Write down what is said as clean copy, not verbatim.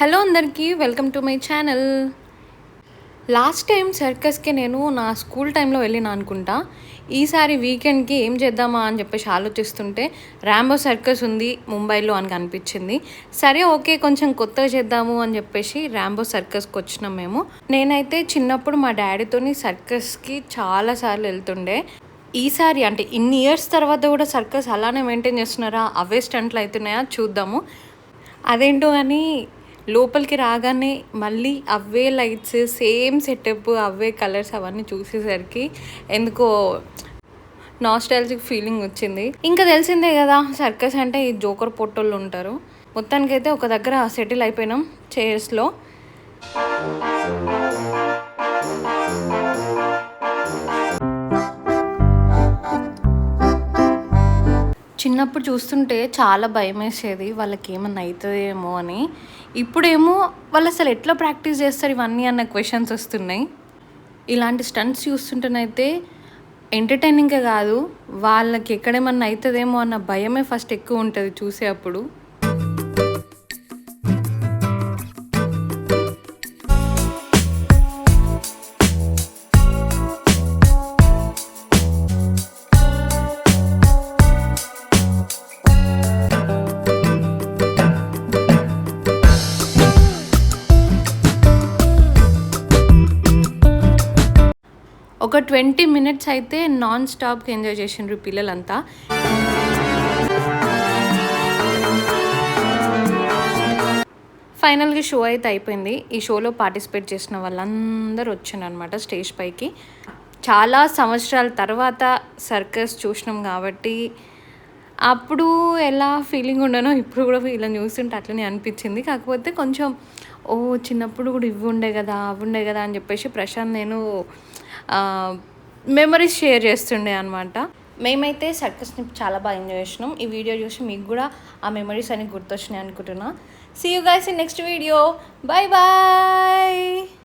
Hello అందరికీ welcome to my channel. Last time సర్కస్కి నేను నా స్కూల్ టైంలో వెళ్ళిన అనుకుంటా. ఈసారి వీకెండ్కి ఏం చేద్దామా అని చెప్పేసి ఆలోచిస్తుంటే ర్యాంబో సర్కస్ ఉంది ముంబైలో అని కనిపించింది. సరే ఓకే, కొంచెం కొత్తగా చేద్దాము అని చెప్పేసి ర్యాంబో సర్కస్కి వచ్చినాం మేము. నేనైతే చిన్నప్పుడు మా డాడీతోని సర్కస్కి చాలాసార్లు వెళ్తుండే. ఈసారి అంటే ఇన్ని ఇయర్స్ తర్వాత కూడా సర్కస్ అలానే మెయింటైన్ చేస్తున్నారా, అవే స్టంట్లు అవుతున్నాయా చూద్దాము. అదేంటో కానీ లోపలికి రాగానే మళ్ళీ అవే లైట్స్, సేమ్ సెటప్, అవే కలర్స్ అవన్నీ చూసేసరికి ఎందుకో నాస్టాలజిక్ ఫీలింగ్ వచ్చింది. ఇంకా తెలిసిందే కదా, సర్కస్ అంటే ఈ జోకర్ పొట్టోళ్ళు ఉంటారు. మొత్తానికైతే ఒక దగ్గర సెటిల్ అయిపోయినాం చైర్స్లో. చిన్నప్పుడు చూస్తుంటే చాలా భయమేసేది, వాళ్ళకి ఏమన్నా అవుతుందేమో అని. ఇప్పుడేమో వాళ్ళు అసలు ఎట్లా ప్రాక్టీస్ చేస్తారు ఇవన్నీ అన్న క్వశ్చన్స్ వస్తున్నాయి. ఇలాంటి స్టంట్స్ చూస్తుంటేనైతే ఎంటర్టైనింగే కాదు, వాళ్ళకి ఎక్కడేమన్నా అవుతుందేమో అన్న భయమే ఫస్ట్ ఎక్కువ ఉంటుంది చూసే అప్పుడు. ఒక 20 minutes అయితే నాన్ స్టాప్గా ఎంజాయ్ చేసిండ్రు పిల్లలంతా. ఫైనల్గా షో అయితే అయిపోయింది. ఈ షోలో పార్టిసిపేట్ చేసిన వాళ్ళందరూ వచ్చిండ్రనమాట స్టేజ్ పైకి. చాలా సంవత్సరాల తర్వాత సర్కస్ చూసినాం కాబట్టి అప్పుడు ఎలా ఫీలింగ్ ఉండనో ఇప్పుడు కూడా వీళ్ళని చూస్తుంటే అట్లనే అనిపించింది. కాకపోతే కొంచెం చిన్నప్పుడు కూడా ఇవి ఉండే కదా, అవి ఉండే కదా అని చెప్పేసి ప్రశాంత్ నేను మెమరీస్ షేర్ చేస్తుండే అనమాట. మేమైతే సర్కస్ని చాలా బాగా ఎంజాయ్ చేసినాం. ఈ వీడియో చూసి మీకు కూడా ఆ మెమరీస్ అన్ని గుర్తొచ్చినాయి అనుకుంటున్నా. See you guys in next video. Bye bye.